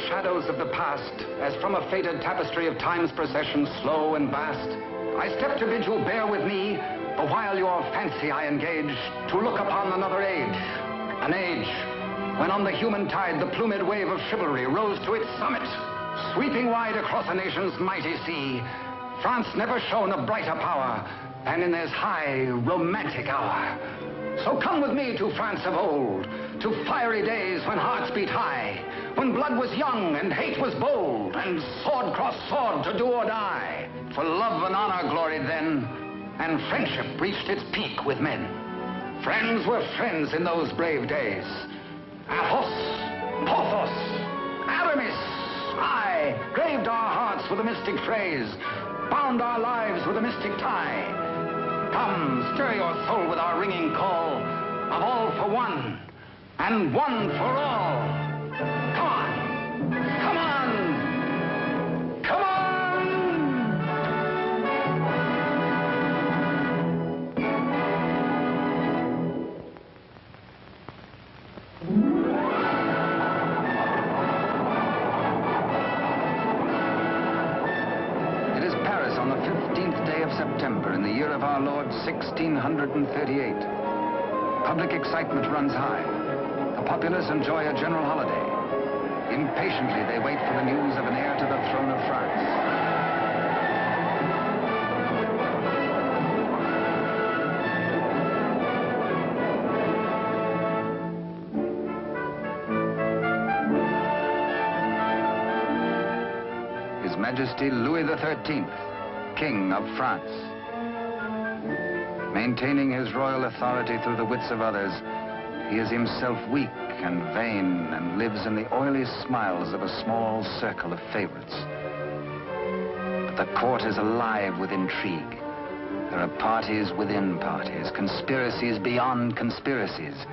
shadows of the past, as from a faded tapestry of time's procession, slow and vast, I step to bid you bear with me, the while your fancy I engage, to look upon another age. An age when on the human tide the plumed wave of chivalry rose to its summit, sweeping wide across a nation's mighty sea. France never shone a brighter power than in this high, romantic hour. So come with me to France of old, to fiery days when hearts beat high, when blood was young and hate was bold, and sword crossed sword to do or die. For love and honor gloried then, and friendship reached its peak with men. Friends were friends in those brave days. Athos, Porthos, Aramis, aye, graved our hearts with a mystic phrase, bound our lives with a mystic tie. Come, stir your soul with our ringing call of all for one, and one for all. Come on, come on, come on! It is Paris on the 15th day of September in the year of our Lord 1638. Public excitement runs high. The populace enjoy a general holiday. Impatiently, they wait for the news of an heir to the throne of France. His Majesty Louis XIII, King of France. Maintaining his royal authority through the wits of others, he is himself weak and vain and lives in the oily smiles of a small circle of favorites. But the court is alive with intrigue. There are parties within parties, conspiracies beyond conspiracies,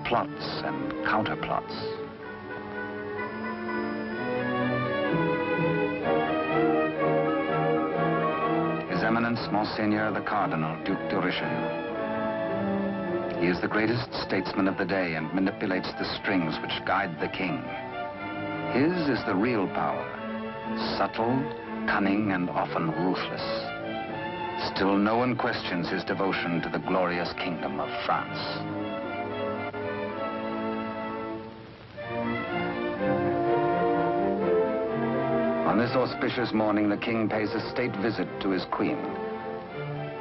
plots and counterplots. His Eminence, Monseigneur the Cardinal, Duc de Richelieu. He is the greatest statesman of the day and manipulates the strings which guide the king. His is the real power, subtle, cunning, and often ruthless. Still, no one questions his devotion to the glorious kingdom of France. On this auspicious morning, the king pays a state visit to his queen.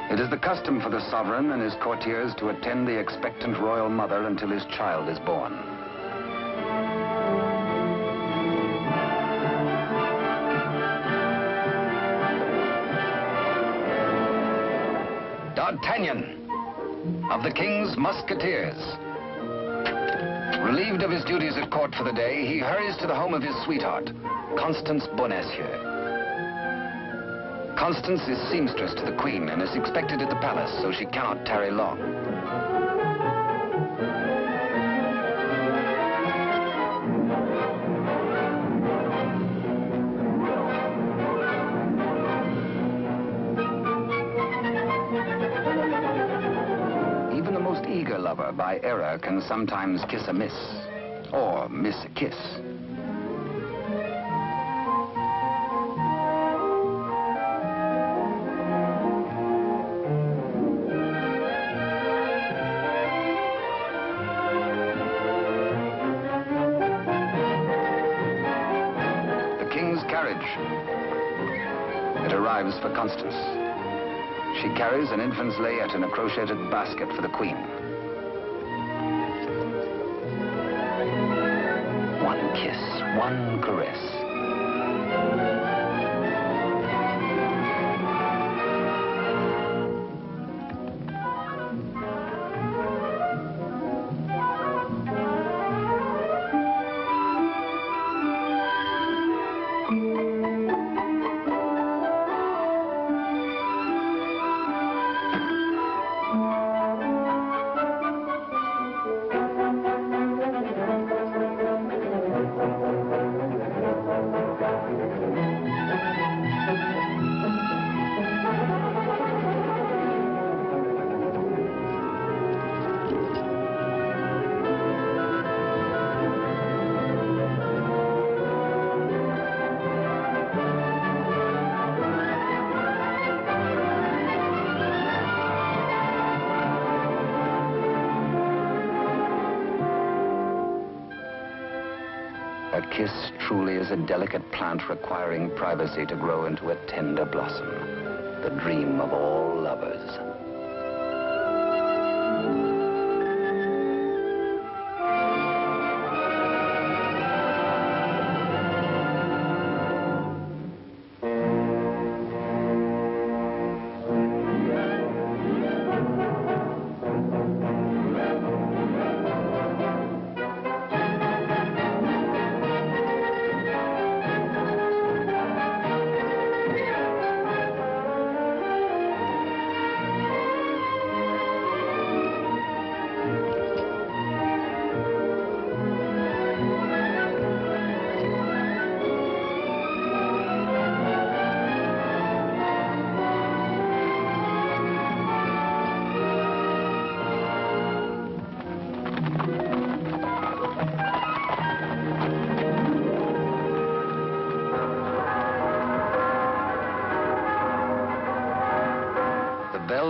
It is the custom for the sovereign and his courtiers to attend the expectant royal mother until his child is born. D'Artagnan, of the king's Musketeers. Relieved of his duties at court for the day, he hurries to the home of his sweetheart, Constance Bonacieux. Constance is seamstress to the Queen and is expected at the palace, so she cannot tarry long. Even the most eager lover, by error, can sometimes kiss a miss, or miss a kiss. It arrives for Constance. She carries an infant's layette in a crocheted basket for the Queen. One kiss, one caress. kiss truly is a delicate plant requiring privacy to grow into a tender blossom, the dream of all lovers.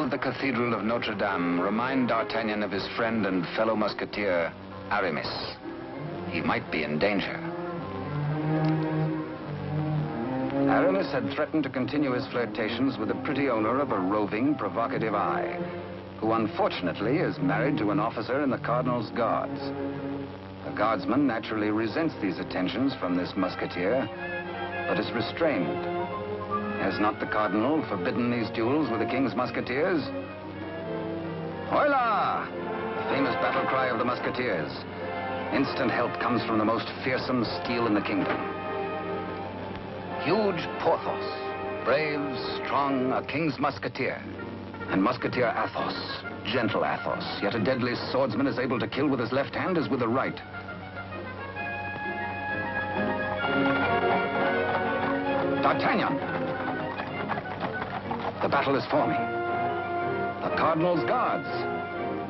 The Cathedral of Notre Dame remind D'Artagnan of his friend and fellow musketeer, Aramis. He might be in danger. Aramis had threatened to continue his flirtations with the pretty owner of a roving, provocative eye, who unfortunately is married to an officer in the Cardinal's Guards. The guardsman naturally resents these attentions from this musketeer, but is restrained. Has not the Cardinal forbidden these duels with the King's Musketeers? Hola! The famous battle cry of the Musketeers. Instant help comes from the most fearsome steel in the kingdom. Huge Porthos, brave, strong, a King's Musketeer. And Musketeer Athos, gentle Athos, yet a deadly swordsman is able to kill with his left hand as with the right. D'Artagnan! The battle is forming. The Cardinal's Guards.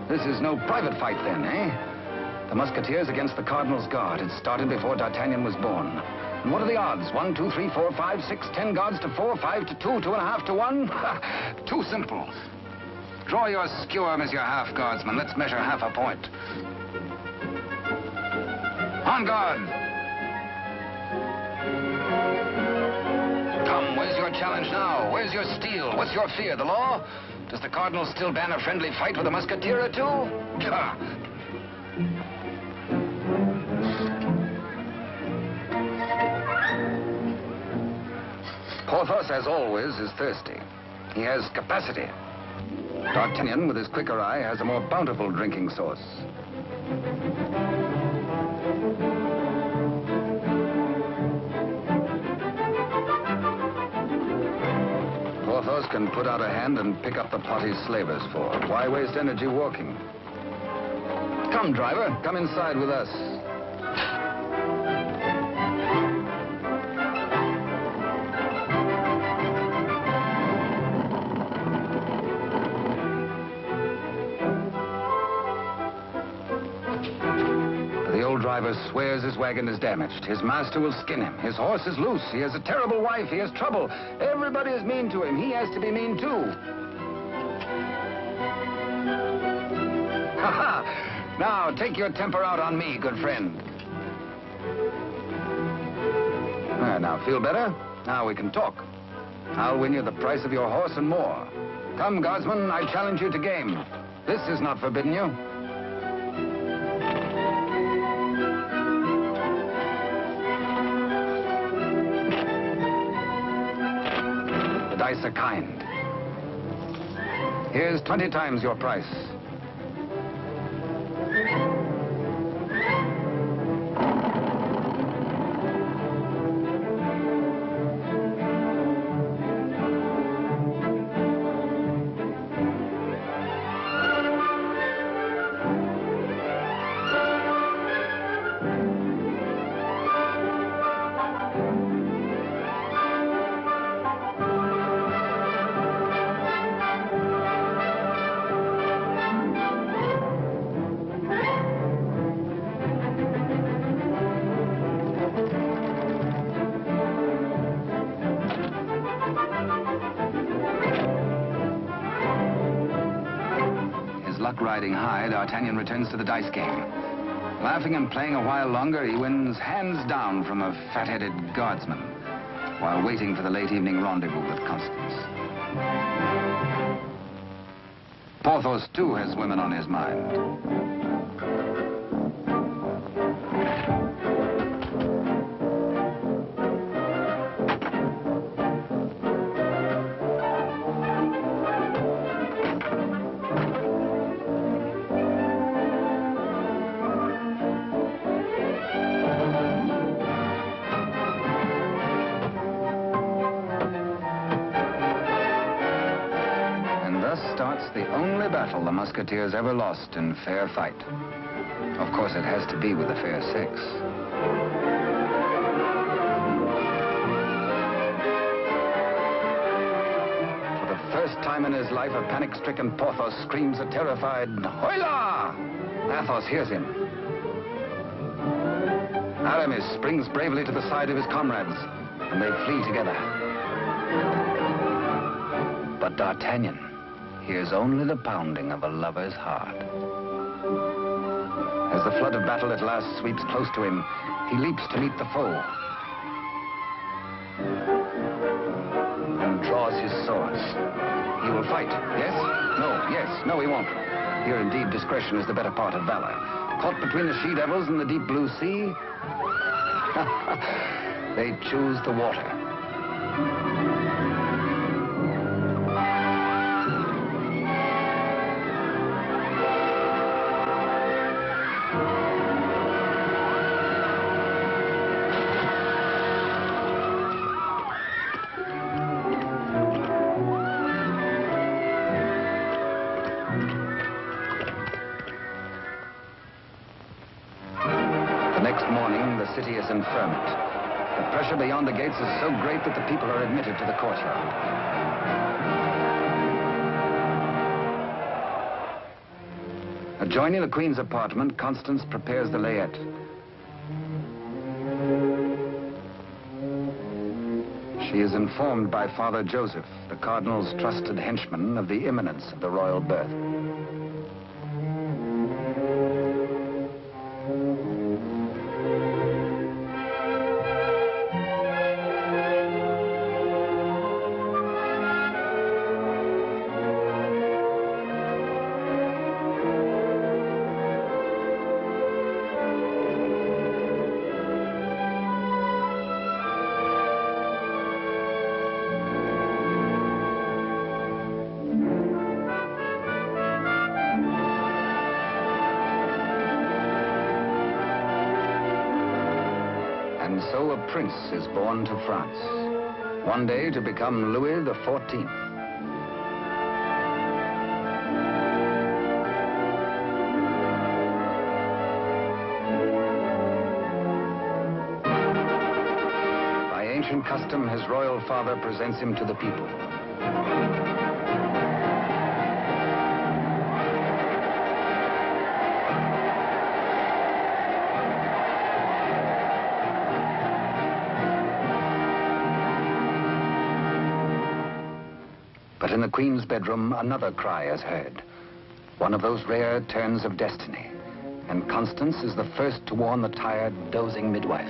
This is no private fight then, eh? The Musketeers against the Cardinal's Guard. It started before D'Artagnan was born. And what are the odds? 1, 2, 3, 4, 5, 6, 10 guards to 4, 5 to 2, 2.5 to 1? Too simple. Draw your skewer, Monsieur Half Guardsman. Let's measure half a point. On guard! Come, where's your challenge now? Where's your steel? What's your fear? The law? Does the Cardinal still ban a friendly fight with a musketeer or two? Porthos, as always, is thirsty. He has capacity. D'Artagnan, with his quicker eye, has a more bountiful drinking source. Porthos can put out a hand and pick up the pot he's slavers for. Why waste energy walking? Come, driver, come inside with us. Driver swears his wagon is damaged. His master will skin him. His horse is loose. He has a terrible wife. He has trouble. Everybody is mean to him. He has to be mean too. Ha ha! Now, take your temper out on me, good friend. Now, feel better? Now we can talk. I'll win you the price of your horse and more. Come, guardsman, I challenge you to game. This is not forbidden you. Dice are kind. Here's 20 times your price. Riding high, D'Artagnan returns to the dice game. Laughing and playing a while longer, he wins hands down from a fat-headed guardsman while waiting for the late evening rendezvous with Constance. Porthos, too, has women on his mind. The Musketeers ever lost in fair fight. Of course, it has to be with a fair six. For the first time in his life, a panic-stricken Porthos screams a terrified, "Hola!" Athos hears him. Aramis springs bravely to the side of his comrades, and they flee together. But D'Artagnan hears only the pounding of a lover's heart. As the flood of battle at last sweeps close to him, he leaps to meet the foe and draws his swords. He will fight. Yes? No. Yes. No, he won't. Here, indeed, discretion is the better part of valor. Caught between the she-devils and the deep blue sea, they choose the water. The city is in ferment. The pressure beyond the gates is so great that the people are admitted to the courtyard. Adjoining the Queen's apartment, Constance prepares the layette. She is informed by Father Joseph, the Cardinal's trusted henchman, of the imminence of the royal birth. And so a prince is born to France, one day to become Louis XIV. By ancient custom, his royal father presents him to the people. But in the Queen's bedroom, another cry is heard. One of those rare turns of destiny. And Constance is the first to warn the tired, dozing midwife.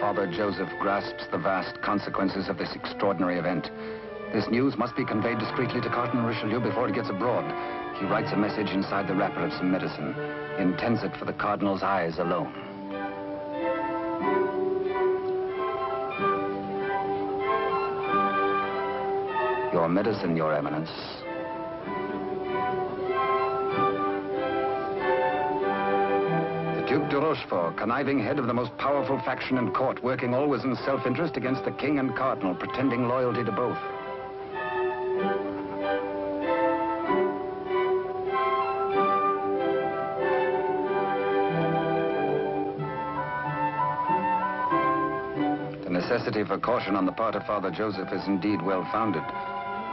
Father Joseph grasps the vast consequences of this extraordinary event. This news must be conveyed discreetly to Cardinal Richelieu before it gets abroad. He writes a message inside the wrapper of some medicine. He intends it for the Cardinal's eyes alone. Your medicine, Your Eminence. Duke de Rochefort, conniving head of the most powerful faction in court, working always in self-interest against the king and cardinal, pretending loyalty to both. necessity for caution on the part of Father Joseph is indeed well-founded.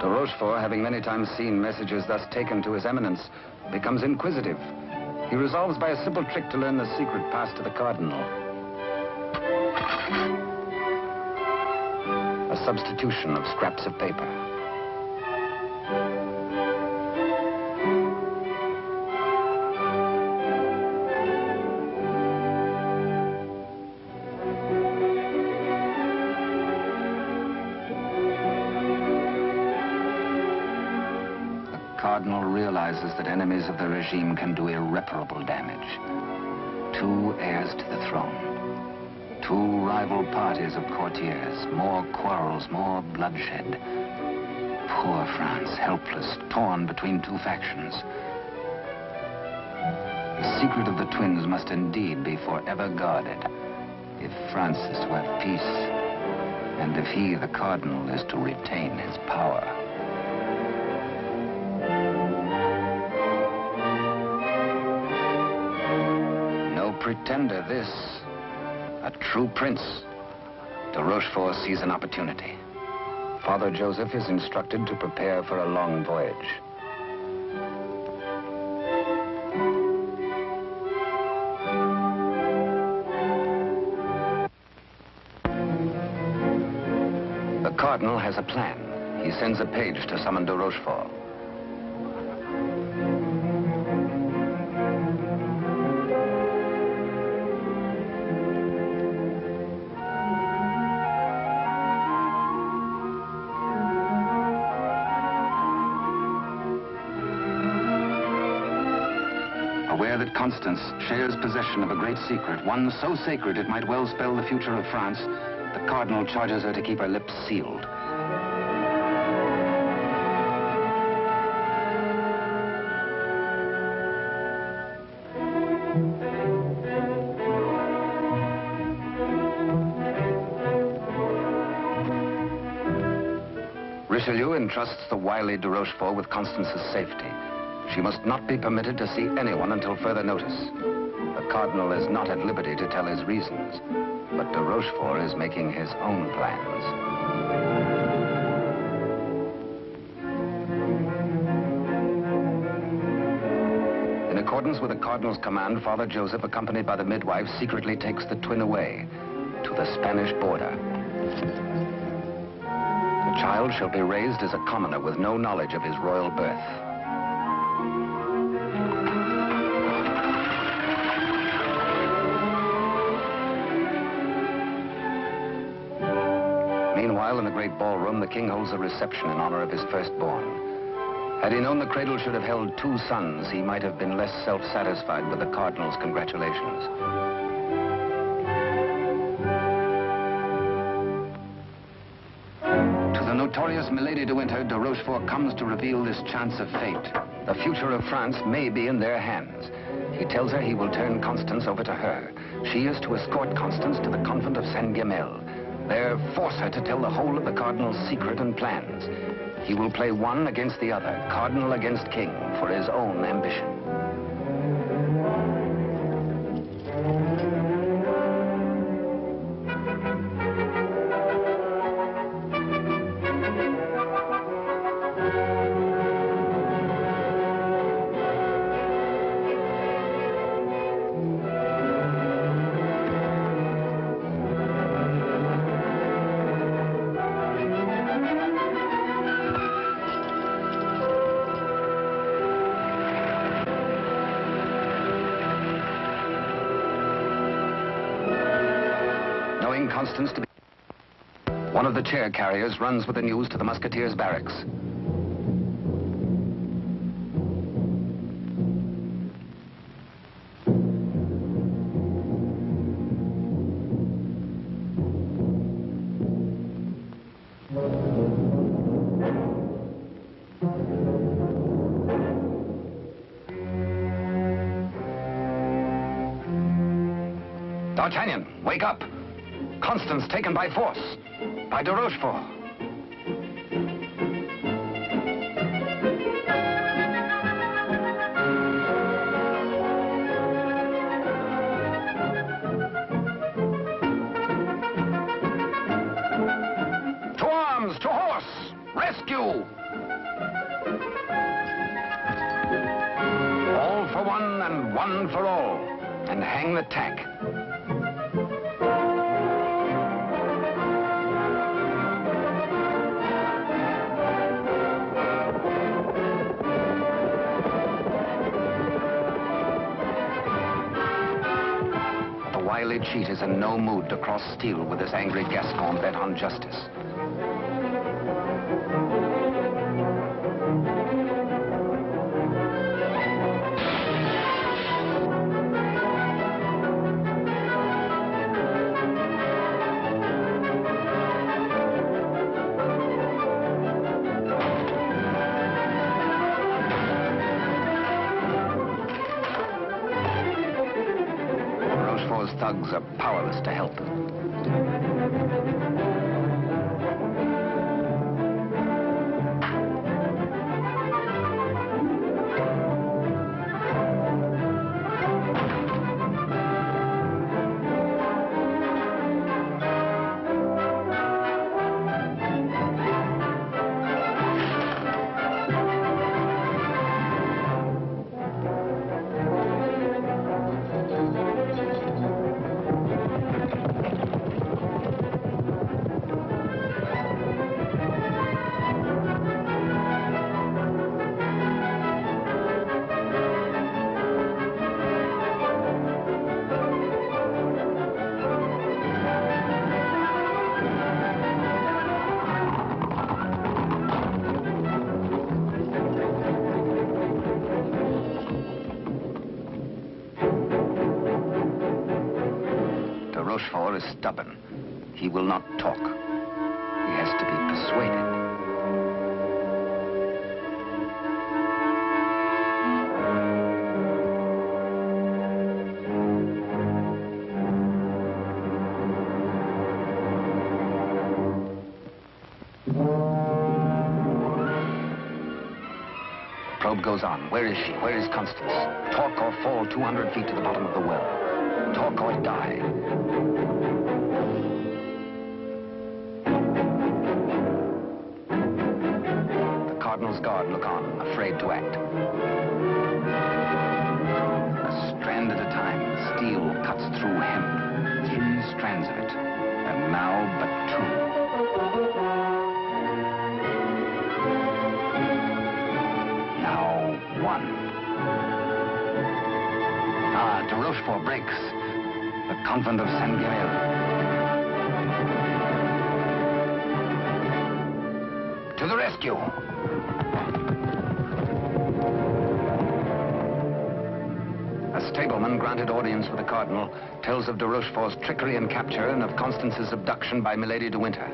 De Rochefort, having many times seen messages thus taken to His Eminence, becomes inquisitive. He resolves by a simple trick to learn the secret passed to the Cardinal. A substitution of scraps of paper. The Cardinal realizes that enemies of the regime can do irreparable damage. 2 heirs to the throne. 2 rival parties of courtiers, more quarrels, more bloodshed. Poor France, helpless, torn between 2 factions. The secret of the twins must indeed be forever guarded, if France is to have peace, and if he, the Cardinal, is to retain his power. No pretender, this. A true prince. De Rochefort sees an opportunity. Father Joseph is instructed to prepare for a long voyage. The Cardinal has a plan. He sends a page to summon de Rochefort. Aware that Constance shares possession of a great secret, one so sacred it might well spell the future of France, the Cardinal charges her to keep her lips sealed. Richelieu entrusts the wily de Rochefort with Constance's safety. She must not be permitted to see anyone until further notice. The Cardinal is not at liberty to tell his reasons, but de Rochefort is making his own plans. In accordance with the Cardinal's command, Father Joseph, accompanied by the midwife, secretly takes the twin away to the Spanish border. The child shall be raised as a commoner with no knowledge of his royal birth. Meanwhile, in the great ballroom, the king holds a reception in honor of his firstborn. Had he known the cradle should have held 2 sons, he might have been less self-satisfied with the Cardinal's congratulations. To the notorious Milady de Winter, de Rochefort comes to reveal this chance of fate. The future of France may be in their hands. He tells her he will turn Constance over to her. She is to escort Constance to the convent of Saint-Guemel. There, force her to tell the whole of the Cardinal's secret and plans. He will play one against the other, Cardinal against King, for his own ambition. Constance to be... One of the chair carriers runs with the news to the Musketeers' barracks. D'Artagnan, wake up! Constance taken by force, by de Rochefort. All for one and one for all, and hang the tack. The wily cheat is in no mood to cross steel with this angry Gascon bent on justice. Thugs are powerless to help. Is stubborn. He will not talk. He has to be persuaded. Probe goes on. Where is she? Where is Constance? Talk or fall 200 feet to the bottom of the well. Talk or die. Cardinal's guard look on, afraid to act. A strand at a time, steel cuts through hemp. 3 strands of it, and now but 2. Now 1. Ah, de Rochefort breaks. The convent of Saint-Guerre. To the rescue! A stableman granted audience with the Cardinal tells of de Rochefort's trickery and capture and of Constance's abduction by Milady de Winter.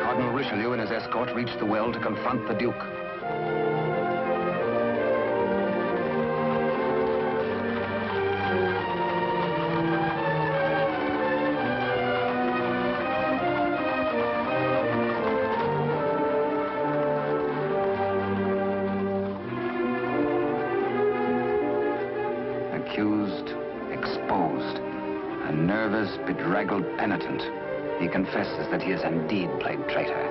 Cardinal Richelieu and his escort reached the well to confront the Duke. Bedraggled penitent, he confesses that he has indeed played traitor.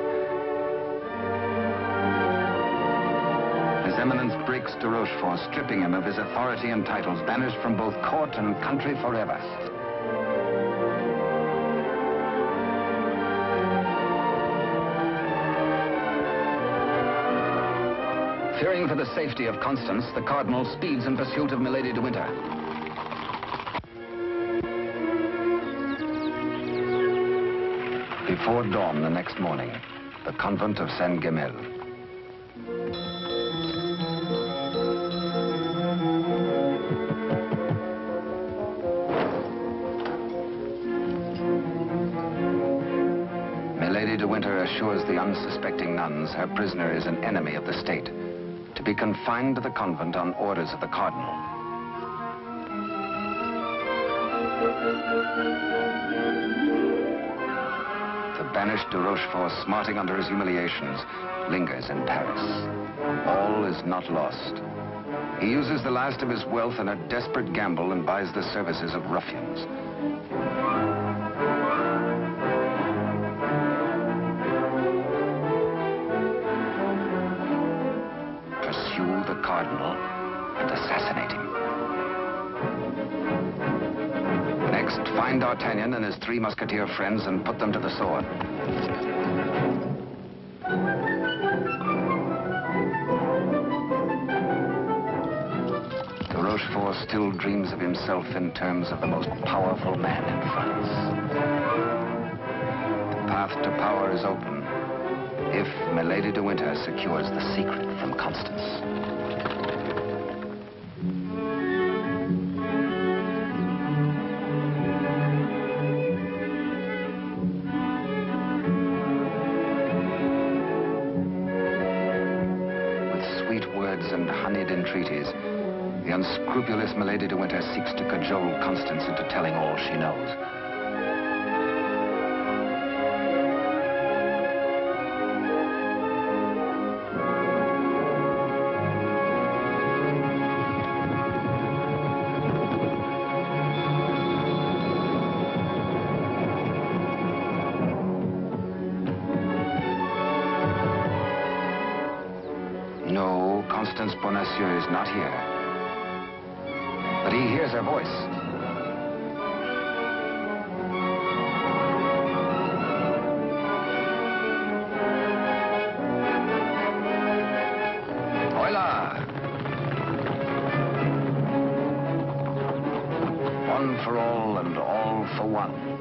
His Eminence breaks de Rochefort, stripping him of his authority and titles, banished from both court and country forever. Fearing for the safety of Constance, the Cardinal speeds in pursuit of Milady de Winter. Before dawn the next morning, the convent of Saint-Guerre. Milady de Winter assures the unsuspecting nuns her prisoner is an enemy of the state, to be confined to the convent on orders of the Cardinal. The banished de Rochefort, smarting under his humiliations, lingers in Paris. All is not lost. He uses the last of his wealth in a desperate gamble and buys the services of ruffians. Pursue the Cardinal and assassinate him. Next, find D'Artagnan and his 3 Musketeer friends and put them to the sword. Rochefort still dreams of himself in terms of the most powerful man in France. The path to power is open if Milady de Winter secures the secret from Constance. With sweet words and honeyed entreaties, the unscrupulous Milady de Winter seeks to cajole Constance into telling all she knows. No, Constance Bonacieux is not here. But he hears her voice. Hola! One for all and all for one.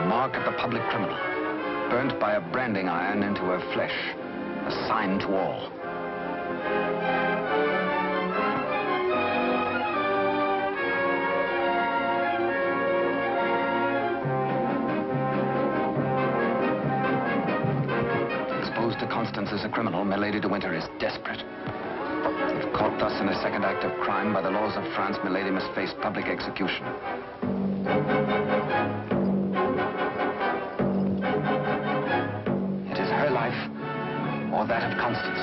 Mark of the public criminal, burnt by a branding iron into her flesh, a sign to all. Exposed to Constance as a criminal, Milady de Winter is desperate. If caught thus in a second act of crime, by the laws of France, Milady must face public execution. Or that of Constance.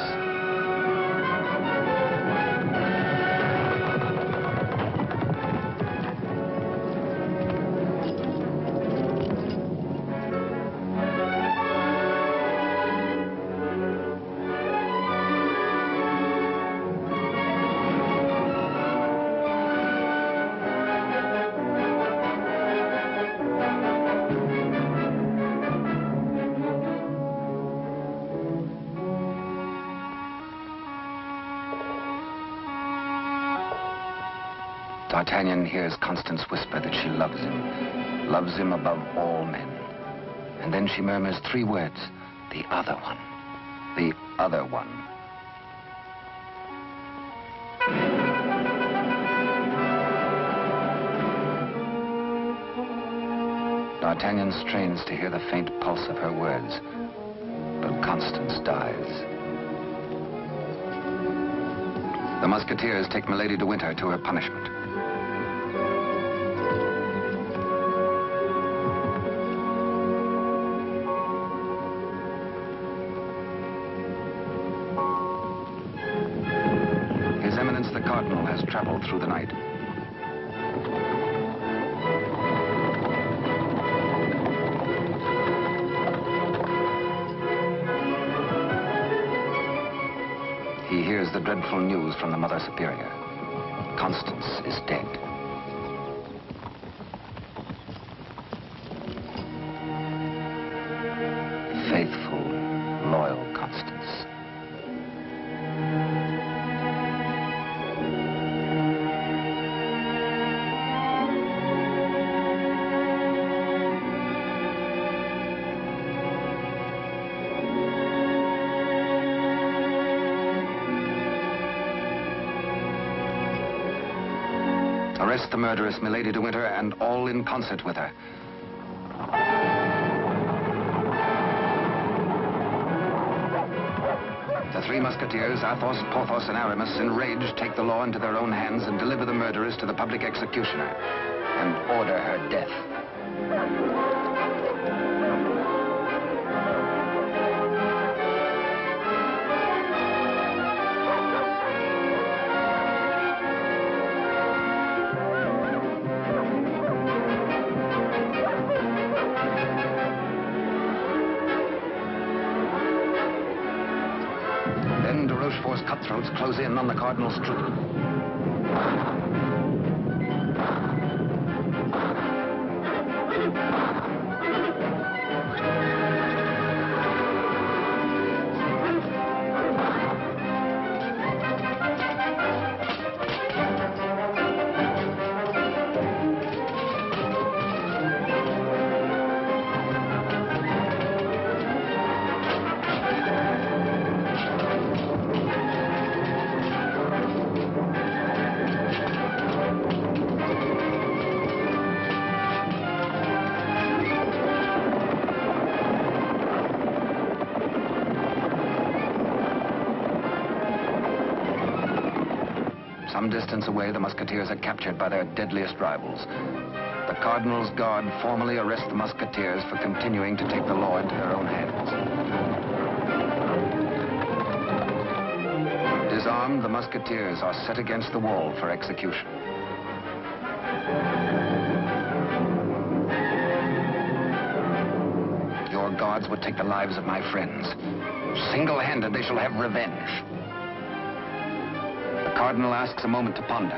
D'Artagnan hears Constance whisper that she loves him above all men. And then she murmurs 3 words, the other one, the other one. D'Artagnan strains to hear the faint pulse of her words, but Constance dies. The Musketeers take Milady de Winter to her punishment. His Eminence the Cardinal has traveled through the night. He hears the dreadful news from the Mother Superior. Constance is dead. Faithful, loyal Constance. Arrest the murderess, Milady de Winter, and all in concert with her. three Musketeers, Athos, Porthos, and Aramis, enraged, take the law into their own hands and deliver the murderess to the public executioner and order her death. Cutthroats close in on the Cardinal's troop. Some distance away, the Musketeers are captured by their deadliest rivals. The Cardinal's Guard formally arrest the Musketeers for continuing to take the law into their own hands. Disarmed, the Musketeers are set against the wall for execution. Your guards would take the lives of my friends. Single-handed, they shall have revenge. The Cardinal asks a moment to ponder.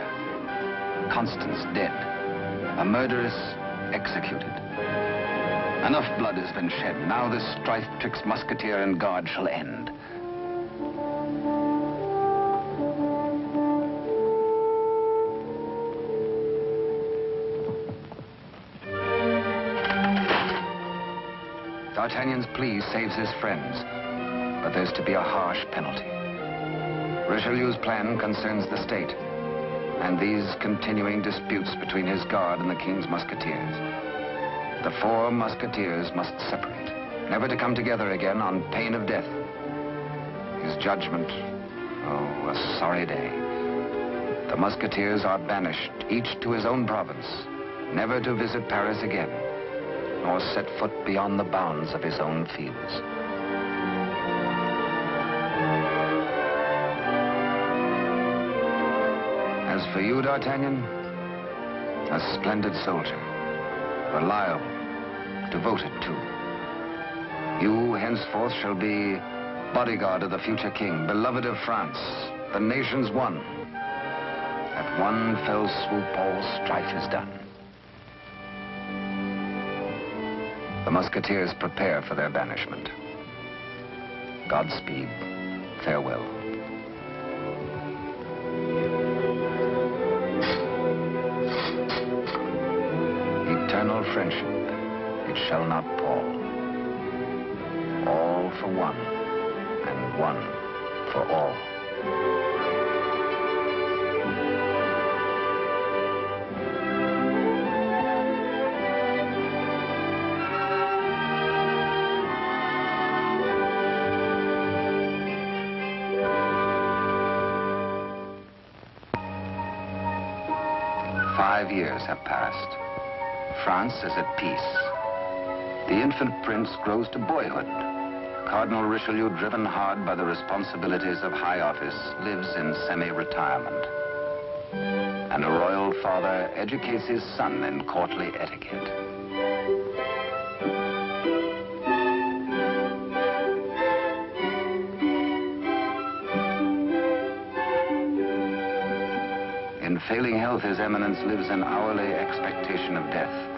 Constance dead. A murderess executed. Enough blood has been shed. Now this strife twixt Musketeer and Guard shall end. D'Artagnan's plea saves his friends, but there's to be a harsh penalty. Richelieu's plan concerns the state, and these continuing disputes between his guard and the King's Musketeers. The four Musketeers must separate, never to come together again on pain of death. His judgment, oh, a sorry day. The Musketeers are banished, each to his own province, never to visit Paris again, nor set foot beyond the bounds of his own fields. As for you, D'Artagnan, a splendid soldier, reliable, devoted too. You henceforth shall be bodyguard of the future king, beloved of France, the nation's one. At one fell swoop, all strife is done. The Musketeers prepare for their banishment. Godspeed, farewell. Eternal friendship, it shall not pall. All for one, and one for all. "5 years have passed. France is at peace. The infant prince grows to boyhood. Cardinal Richelieu, driven hard by the responsibilities of high office, lives in semi-retirement. And a royal father educates his son in courtly etiquette. In failing health, His Eminence lives in hourly expectation of death,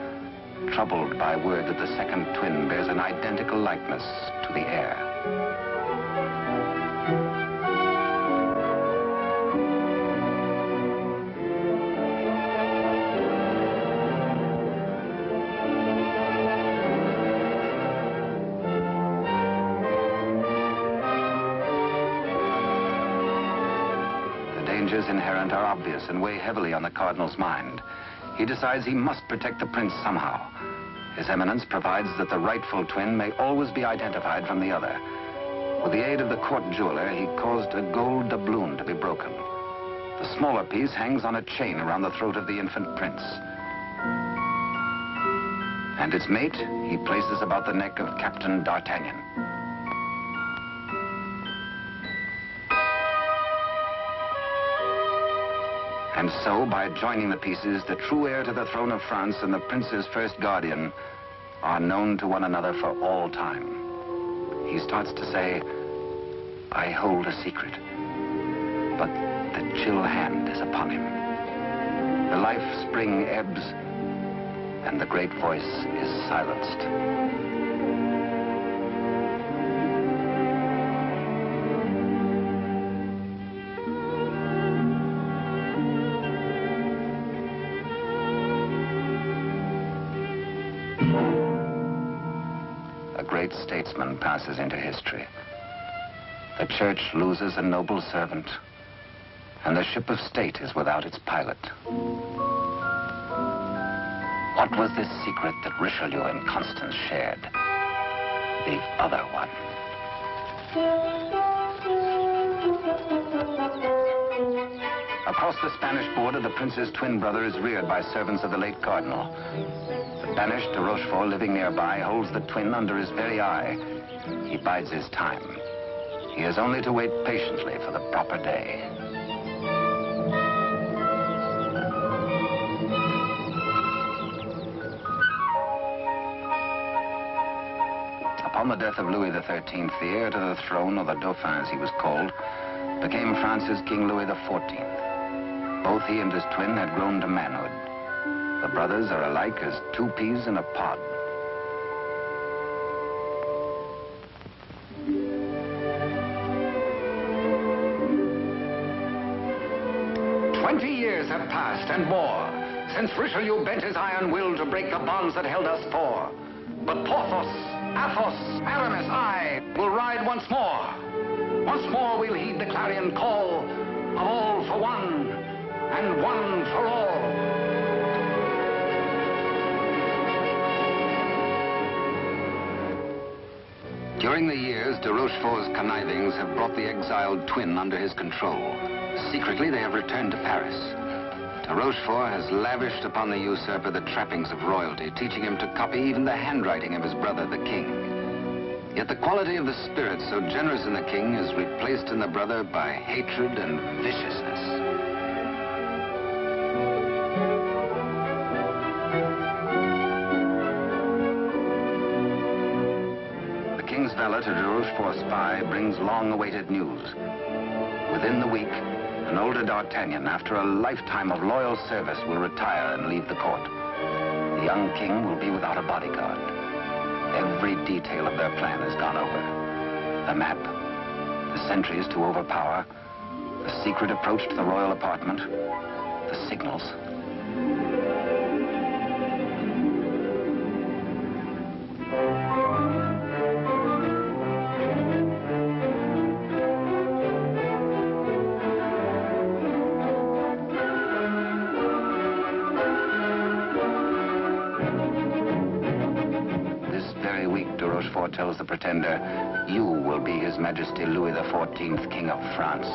troubled by word that the second twin bears an identical likeness to the heir. The dangers inherent are obvious and weigh heavily on the Cardinal's mind. He decides he must protect the prince somehow. His Eminence provides that the rightful twin may always be identified from the other. With the aid of the court jeweler, he caused a gold doubloon to be broken. The smaller piece hangs on a chain around the throat of the infant prince. And its mate he places about the neck of Captain D'Artagnan. And so, by joining the pieces, the true heir to the throne of France and the prince's first guardian are known to one another for all time. He starts to say, I hold a secret, but the chill hand is upon him. The life spring ebbs, and the great voice is silenced. A great statesman passes into history. The church loses a noble servant, and the ship of state is without its pilot. What was this secret that Richelieu and Constance shared? The other one. Across the Spanish border, the prince's twin brother is reared by servants of the late cardinal. The banished de Rochefort, living nearby, holds the twin under his very eye. He bides his time. He has only to wait patiently for the proper day. Upon the death of Louis XIII, the heir to the throne, or the Dauphin as he was called, became France's King Louis XIV. Both he and his twin had grown to manhood. The brothers are alike as two peas in a pod. Years have passed and more since Richelieu bent his iron will to break the bonds that held us four. But Porthos, Athos, Aramis, I will ride once more. Once more we'll heed the clarion call of all for one and one for all. During the years, de Rochefort's connivings have brought the exiled twin under his control. Secretly, they have returned to Paris. De Rochefort has lavished upon the usurper the trappings of royalty, teaching him to copy even the handwriting of his brother, the king. Yet the quality of the spirit so generous in the king is replaced in the brother by hatred and viciousness. The king's valet, a de Rochefort spy, brings long-awaited news. Within the week, an older D'Artagnan, after a lifetime of loyal service, will retire and leave the court. The young king will be without a bodyguard. Every detail of their plan has gone over. The map, the sentries to overpower, the secret approach to the royal apartment, the signals. Tells the pretender, you will be His Majesty Louis XIV, King of France.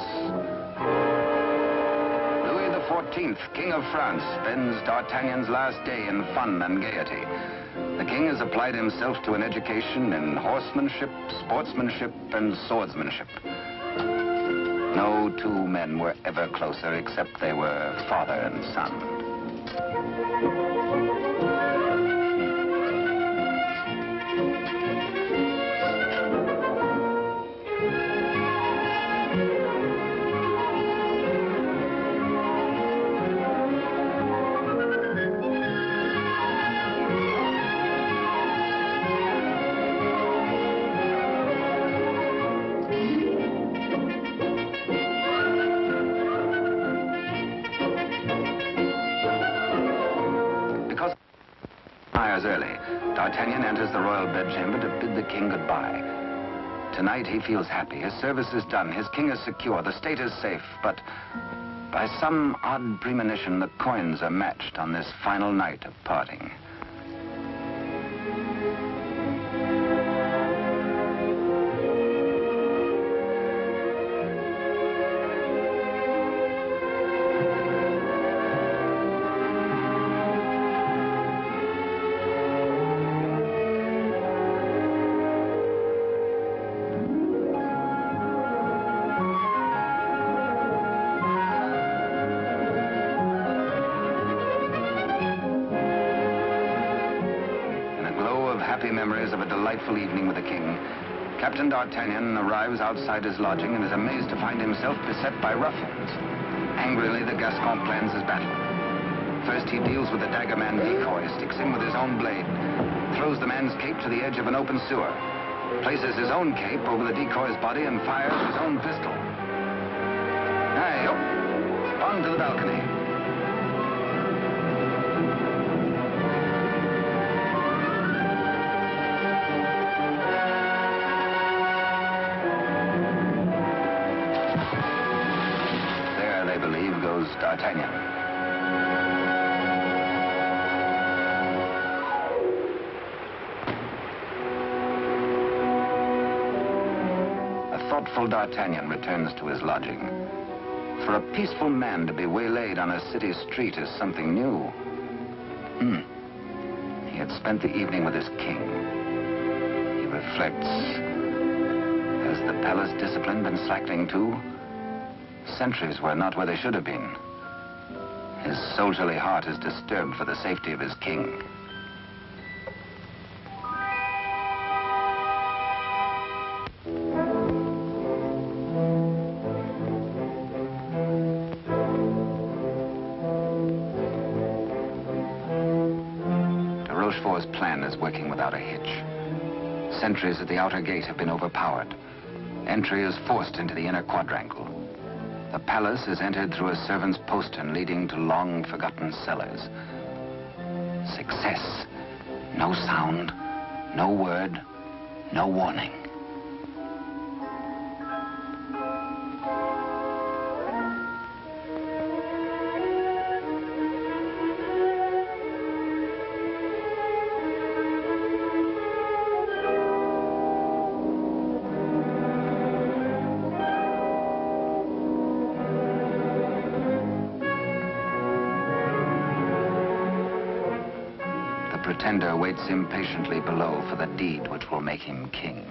Louis XIV, King of France, spends D'Artagnan's last day in fun and gaiety. The king has applied himself to an education in horsemanship, sportsmanship, and swordsmanship. No two men were ever closer, except they were father and son. Early, D'Artagnan enters the royal bedchamber to bid the king goodbye. Tonight he feels happy. His service is done. His king is secure. The state is safe. But by some odd premonition, the coins are matched on this final night of parting. memories of a delightful evening with the king, Captain D'Artagnan arrives outside his lodging and is amazed to find himself beset by ruffians. Angrily, the Gascon plans his battle. First, he deals with the dagger-man decoy, sticks him with his own blade, throws the man's cape to the edge of an open sewer, places his own cape over the decoy's body and fires his own pistol. Hey, up! On to the balcony. There, they believe, goes D'Artagnan. A thoughtful D'Artagnan returns to his lodging. For a peaceful man to be waylaid on a city street is something new. He had spent the evening with his king. He reflects, has the palace discipline been slackening too? Sentries were not where they should have been. His soldierly heart is disturbed for the safety of his king. Rochefort's plan is working without a hitch. Sentries at the outer gate have been overpowered. Entry is forced into the inner quadrangle. The palace is entered through a servant's postern leading to long-forgotten cellars. Success. No sound, no word, no warning. The pretender waits impatiently below for the deed which will make him king.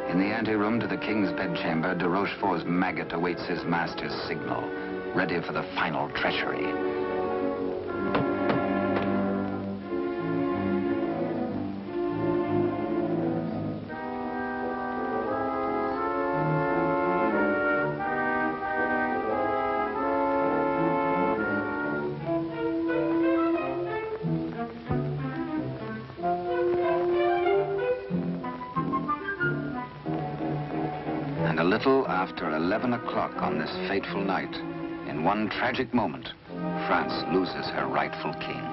In the anteroom to the king's bedchamber, de Rochefort's maggot awaits his master's signal, ready for the final treachery. And a little after 11 o'clock on this fateful night, in one tragic moment, France loses her rightful king.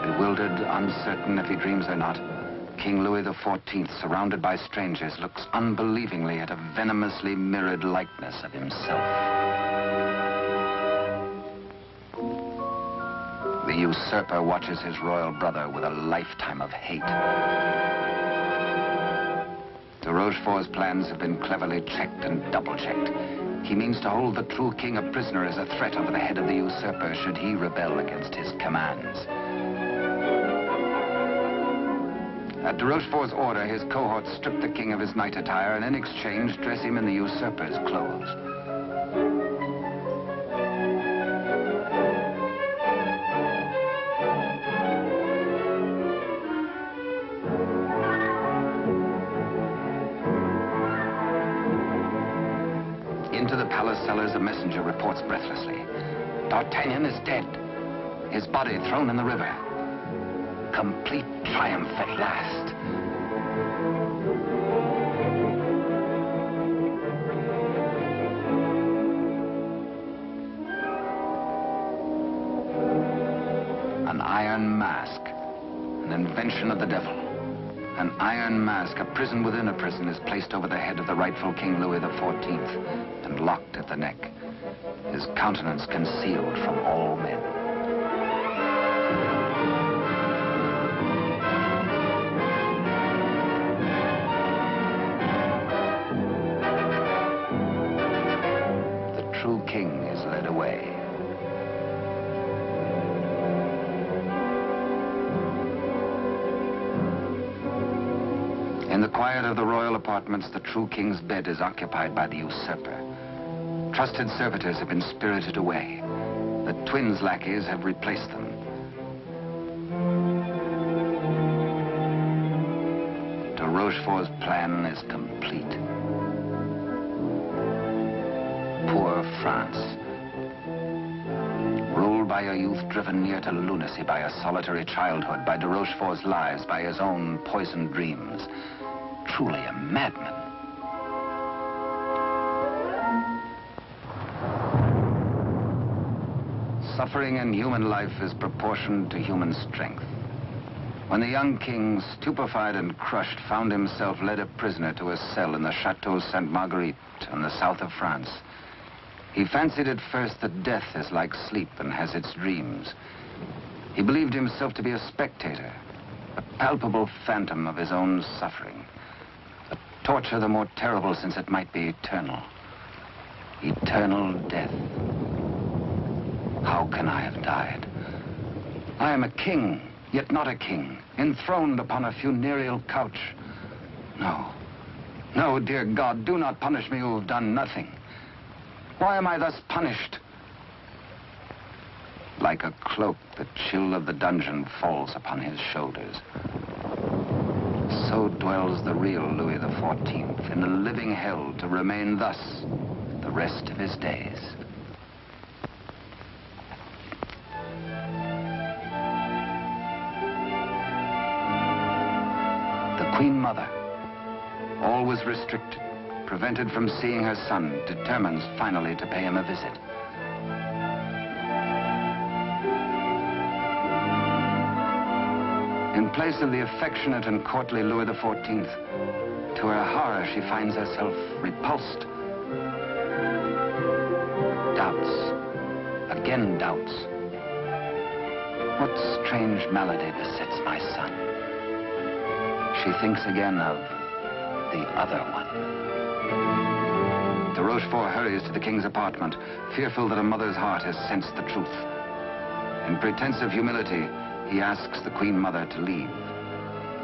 Bewildered, uncertain if he dreams or not, King Louis XIV, surrounded by strangers, looks unbelievingly at a venomously mirrored likeness of himself. The usurper watches his royal brother with a lifetime of hate. De Rochefort's plans have been cleverly checked and double-checked. He means to hold the true king a prisoner as a threat over the head of the usurper should he rebel against his commands. At de Rochefort's order, his cohorts strip the king of his night attire and in exchange dress him in the usurper's clothes. Into the palace cellars, a messenger reports breathlessly. D'Artagnan is dead. His body thrown in the river. Complete triumph at last. An iron mask, an invention of the devil. An iron mask, a prison within a prison, is placed over the head of the rightful King Louis XIV and locked at the neck, his countenance concealed from all men. true king is led away. In the quiet of the royal apartments, the true king's bed is occupied by the usurper. Trusted servitors have been spirited away. The twins' lackeys have replaced them. De Rochefort's plan is complete. Poor France. Ruled by a youth driven near to lunacy by a solitary childhood, by de Rochefort's lies, by his own poisoned dreams. Truly a madman. Suffering in human life is proportioned to human strength. When the young king, stupefied and crushed, found himself led a prisoner to a cell in the Chateau Sainte-Marguerite in the south of France, he fancied at first that death is like sleep and has its dreams. He believed himself to be a spectator, a palpable phantom of his own suffering. A torture the more terrible since it might be eternal. Eternal death. How can I have died? I am a king, yet not a king, enthroned upon a funereal couch. No, no, dear God, do not punish me who have done nothing. Why am I thus punished? Like a cloak, the chill of the dungeon falls upon his shoulders. So dwells the real Louis XIV in a living hell, to remain thus the rest of his days. The Queen Mother, always restricted, prevented from seeing her son, determines finally to pay him a visit. In place of the affectionate and courtly Louis XIV, to her horror, she finds herself repulsed. Doubts, again doubts. What strange malady besets my son? She thinks again of the other one. De Rochefort hurries to the king's apartment, fearful that a mother's heart has sensed the truth. In pretense of humility, he asks the Queen Mother to leave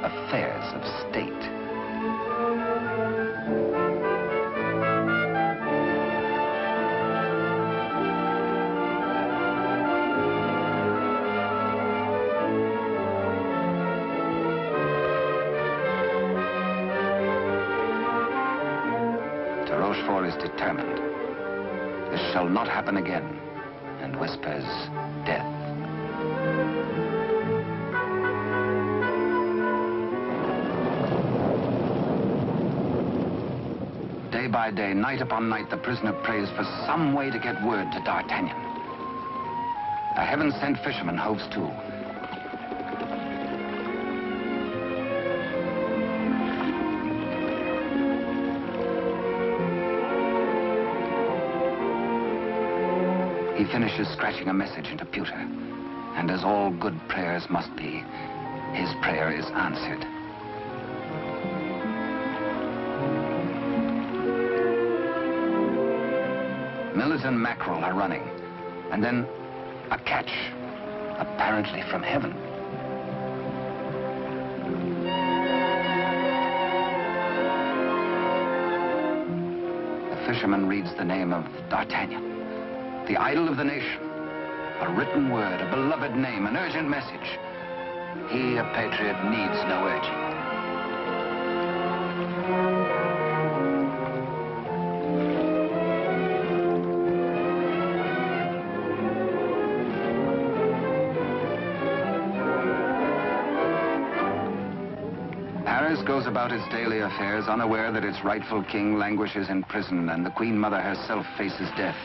affairs of state. De Rochefort is determined. This shall not happen again, and whispers death. Day by day, night upon night, the prisoner prays for some way to get word to D'Artagnan. A heaven-sent fisherman hoves to. He finishes scratching a message into pewter, and as all good prayers must be, his prayer is answered. Millet and mackerel are running, and then a catch, apparently from heaven. The fisherman reads the name of D'Artagnan, the idol of the nation. A written word, a beloved name, an urgent message. He, a patriot, needs no urging. Paris goes about its daily affairs, unaware that its rightful king languishes in prison, and the Queen Mother herself faces death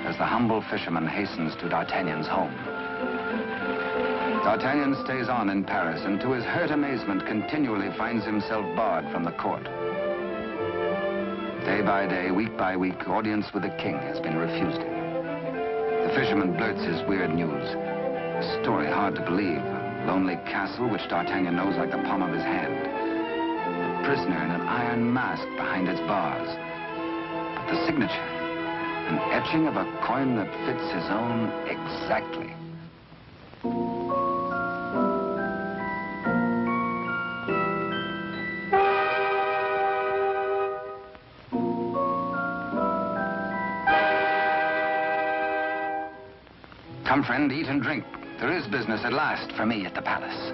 as the humble fisherman hastens to D'Artagnan's home. D'Artagnan stays on in Paris, and to his hurt amazement continually finds himself barred from the court. Day by day, week by week, audience with the king has been refused him. The fisherman blurts his weird news. A story hard to believe. A lonely castle which D'Artagnan knows like the palm of his hand. A prisoner in an iron mask behind its bars. But the signature, An etching of a coin that fits his own exactly. Come, friend, eat and drink. There is business at last for me at the palace.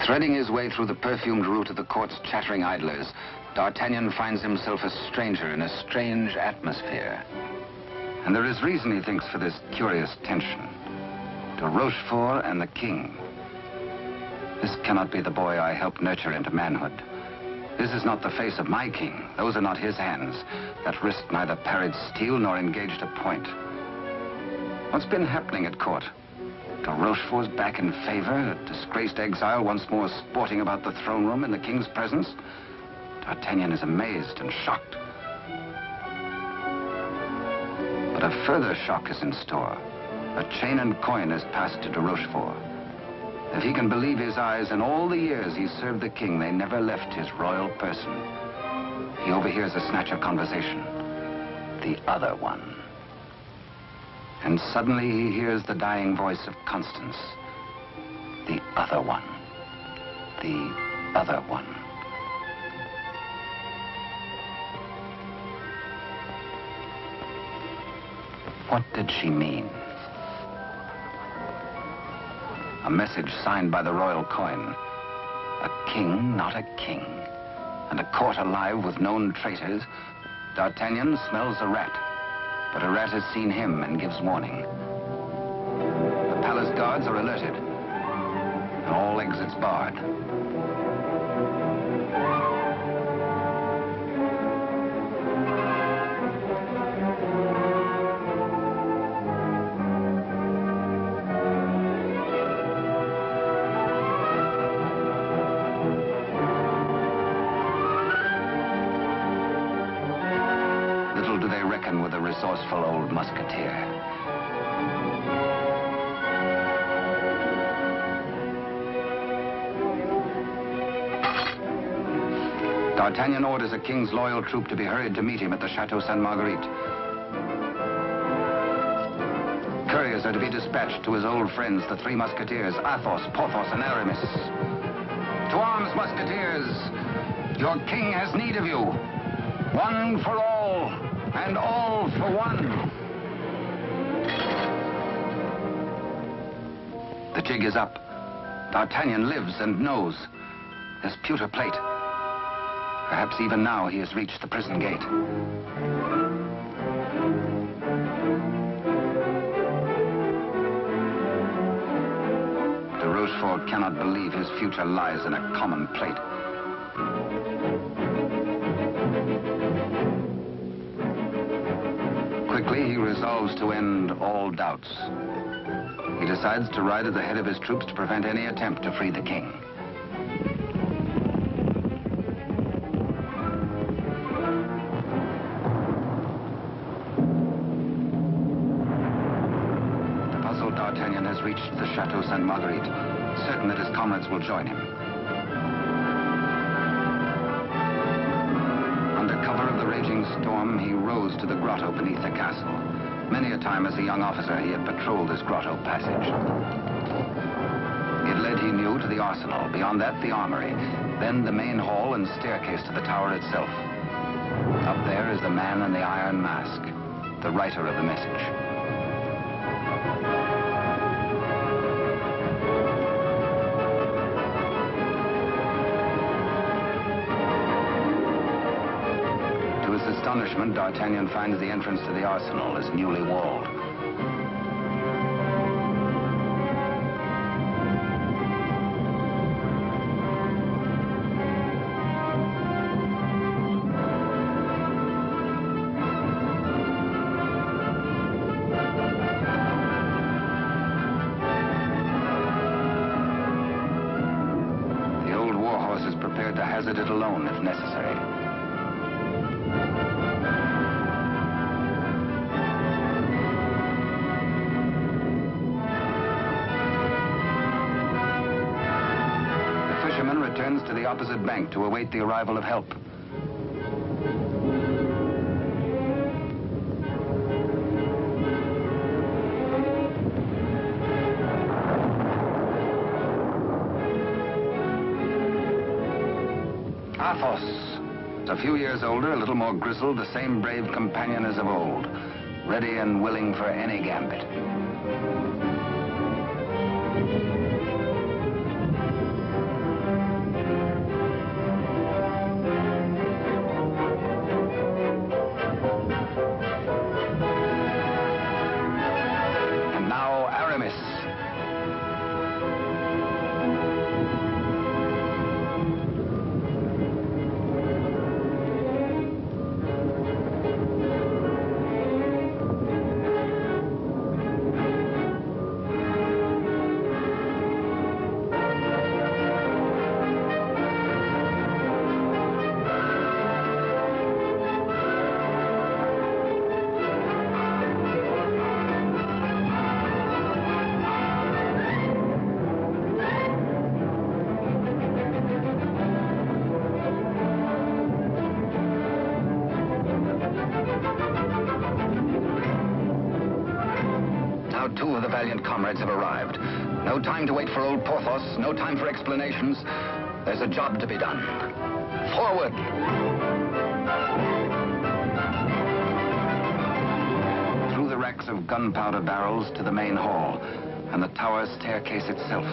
Threading his way through the perfumed route of the court's chattering idlers, D'Artagnan finds himself a stranger in a strange atmosphere. And there is reason, he thinks, for this curious tension. De Rochefort and the king. This cannot be the boy I helped nurture into manhood. This is not the face of my king. Those are not his hands that risked neither parried steel nor engaged a point. What's been happening at court? De Rochefort's back in favor, a disgraced exile once more sporting about the throne room in the king's presence. D'Artagnan is amazed and shocked. But a further shock is in store. A chain and coin is passed to de Rochefort. If he can believe his eyes, in all the years he served the king, they never left his royal person. He overhears a snatch of conversation. The other one. And suddenly he hears the dying voice of Constance. The other one. The other one. What did she mean? A message signed by the royal coin. A king, not a king. And a court alive with known traitors. D'Artagnan smells a rat. But a rat has seen him and gives warning. The palace guards are alerted. And all exits barred. With a resourceful old musketeer. D'Artagnan orders a king's loyal troop to be hurried to meet him at the Chateau Sainte-Marguerite. Couriers are to be dispatched to his old friends, the three musketeers, Athos, Porthos, and Aramis. To arms, musketeers! Your king has need of you. One for all. And all for one. The jig is up. D'Artagnan lives and knows. His pewter plate. Perhaps even now he has reached the prison gate. De Rochefort cannot believe his future lies in a common plate. Quickly, he resolves to end all doubts. He decides to ride at the head of his troops to prevent any attempt to free the king. The puzzled D'Artagnan has reached the Chateau Sainte-Marguerite, certain that his comrades will join him. Cover of the raging storm, he rose to the grotto beneath the castle. Many a time as a young officer, he had patrolled this grotto passage. It led, he knew, to the arsenal. Beyond that, the armory. Then the main hall and staircase to the tower itself. Up there is the man in the iron mask, the writer of the message. To his astonishment, D'Artagnan finds the entrance to the arsenal is newly walled. prepared to hazard it alone if necessary. The fisherman returns to the opposite bank to await the arrival of help. A few years older, a little more grizzled, the same brave companion as of old, ready and willing for any gambit. And now Aramis. Two of the valiant comrades have arrived. No time to wait for old Porthos, no time for explanations. There's a job to be done. Forward! Through the racks of gunpowder barrels to the main hall, and the tower staircase itself.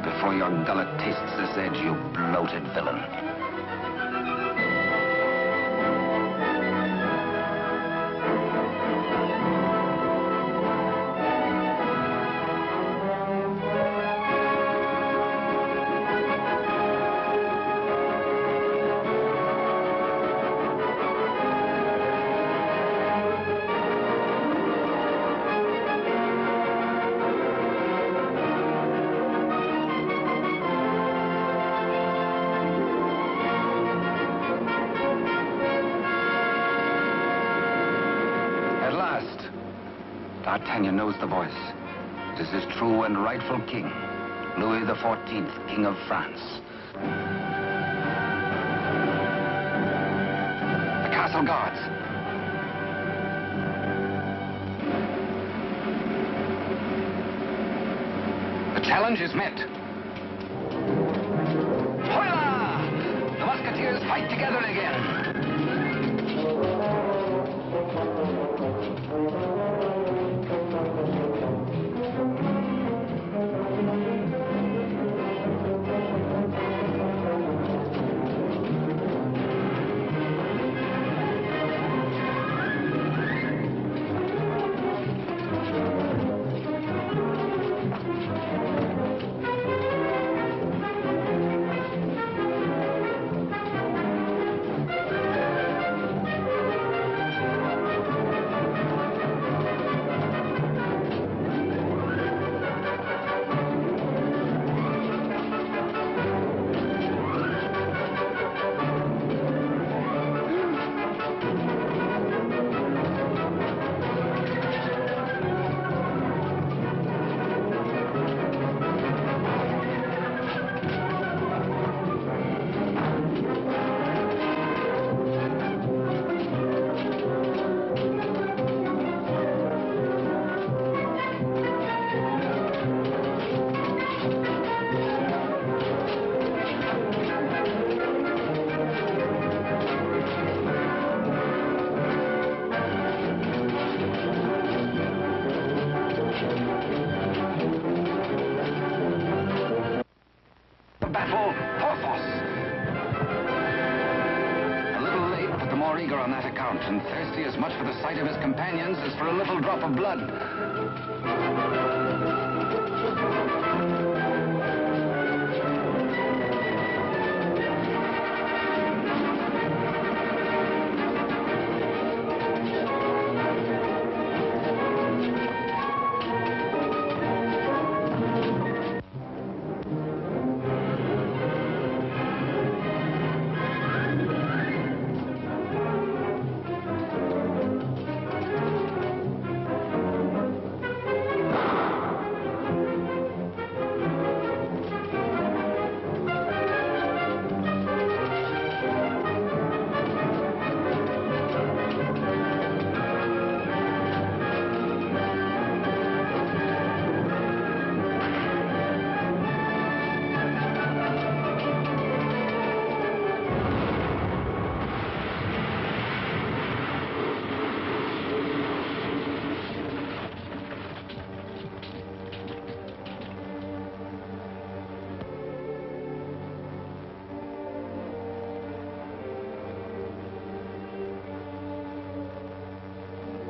Before your gullet tastes this edge, you bloated villain. D'Artagnan knows the voice. It is his true and rightful king, Louis XIV, King of France. The castle guards. The challenge is met. Hola! The Musketeers fight together again. eager on that account, and thirsty as much for the sight of his companions as for a little drop of blood.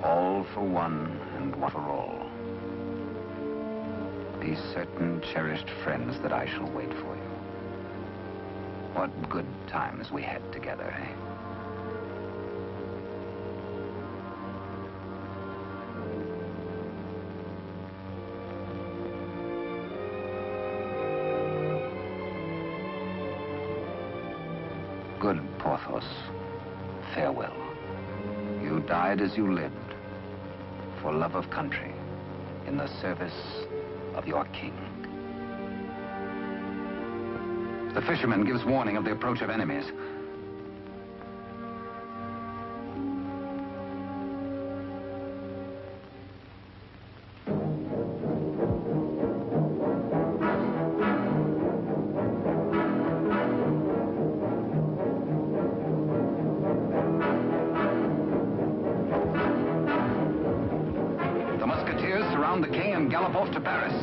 All for one and one for all. Be certain, cherished friends, that I shall wait for you. What good times we had together, eh? Good Porthos, farewell. You died as you lived, for love of country, in the service of your king. The fisherman gives warning of the approach of enemies. The king and gallop off to Paris.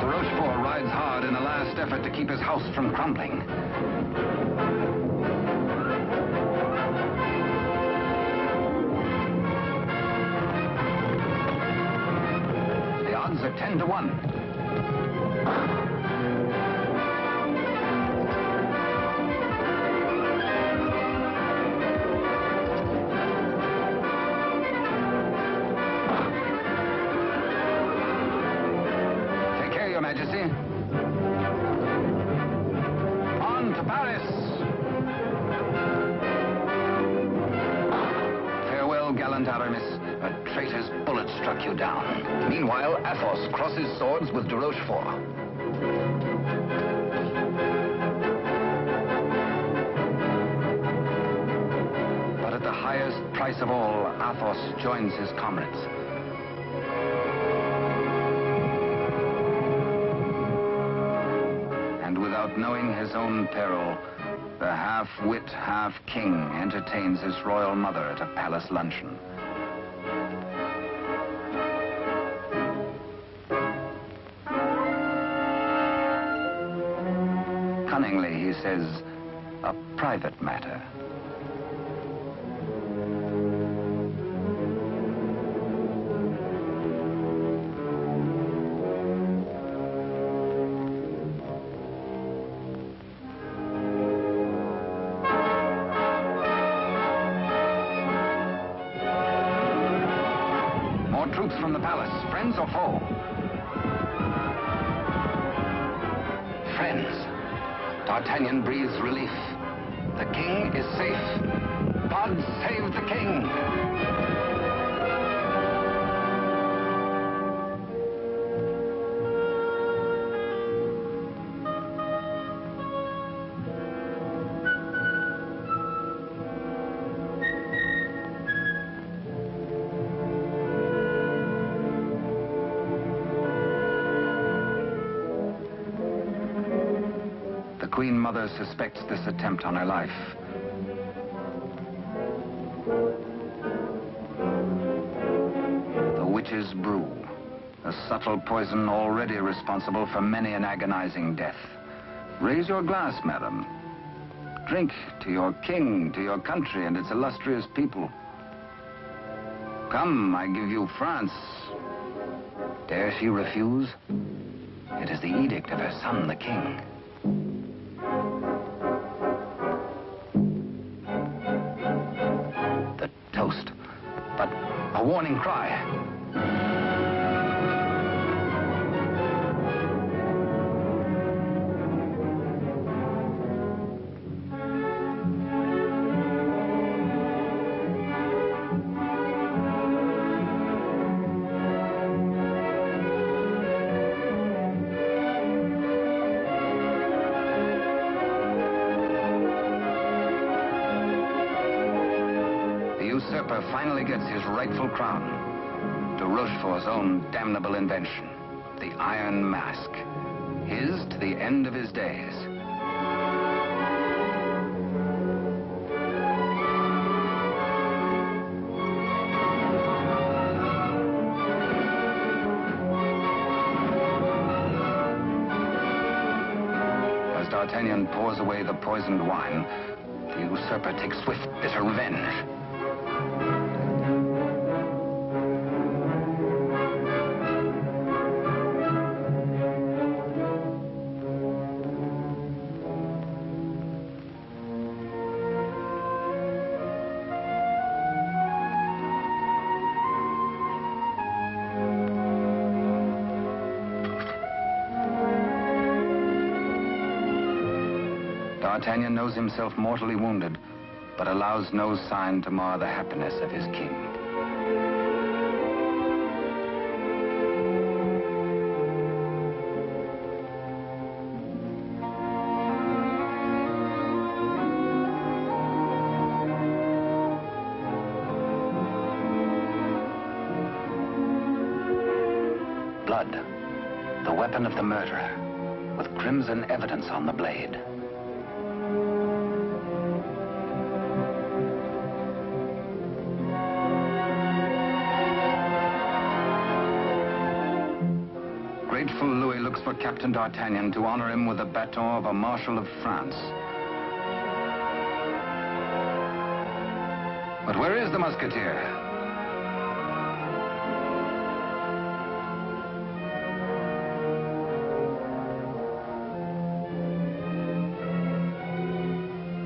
De Rochefort rides hard in a last effort to keep his house from crumbling. The odds are 10 to 1. Your Majesty. On to Paris. Farewell, gallant Aramis. A traitor's bullet struck you down. Meanwhile, Athos crosses swords with de Rochefort. But at the highest price of all, Athos joins his comrades. Without knowing his own peril, the half-wit, half-king entertains his royal mother at a palace luncheon. Cunningly, he says, a private matter. Troops from the palace, friends or foe? Friends. D'Artagnan breathes relief. The king is safe. God save the king! The Queen Mother suspects this attempt on her life. The witch's brew, a subtle poison already responsible for many an agonizing death. Raise your glass, madam. Drink to your king, to your country and its illustrious people. Come, I give you France. Dare she refuse? It is the edict of her son, the king. The toast, but a warning cry. Finally gets his rightful crown. De Rochefort's own damnable invention, the Iron Mask, his to the end of his days. As D'Artagnan pours away the poisoned wine, the usurper takes swift, bitter revenge. D'Artagnan knows himself mortally wounded, but allows no sign to mar the happiness of his king. Blood, the weapon of the murderer, with crimson evidence on the blade. Grateful Louis looks for Captain D'Artagnan to honor him with the baton of a Marshal of France. But where is the Musketeer?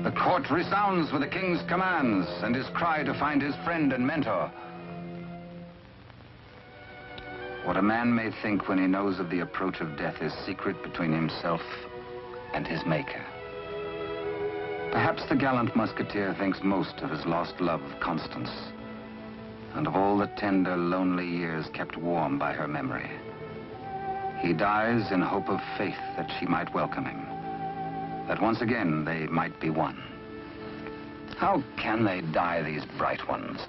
The court resounds with the king's commands and his cry to find his friend and mentor. What a man may think when he knows of the approach of death is secret between himself and his maker. Perhaps the gallant Musketeer thinks most of his lost love, Constance, and of all the tender, lonely years kept warm by her memory. He dies in hope of faith that she might welcome him, that once again they might be one. How can they die, these bright ones?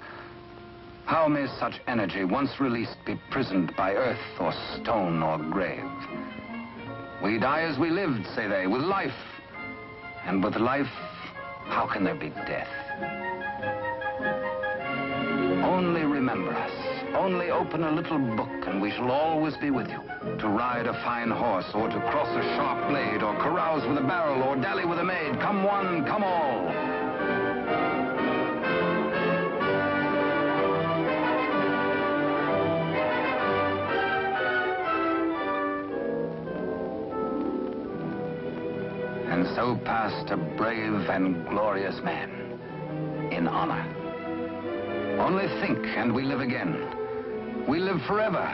How may such energy, once released, be prisoned by earth or stone or grave? We die as we lived, say they, with life. And with life, how can there be death? Only remember us. Only open a little book and we shall always be with you. To ride a fine horse or to cross a sharp blade or carouse with a barrel or dally with a maid. Come one, come all. And so passed a brave and glorious man, in honor. Only think, and we live again. We live forever.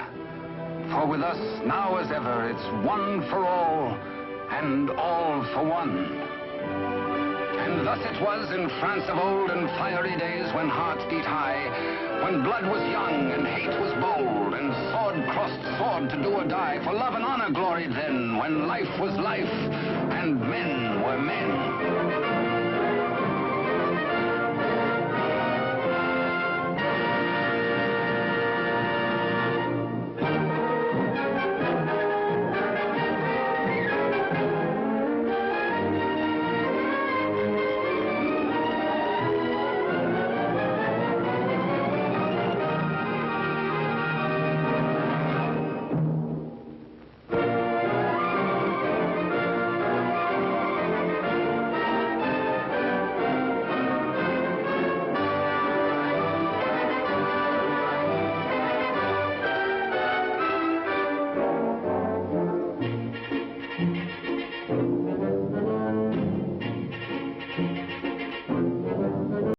For with us, now as ever, it's one for all, and all for one. And thus it was in France of old, in fiery days when hearts beat high, when blood was young and hate was bold, and sword crossed sword to do or die. For love and honor gloried then, when life was life, and men were men.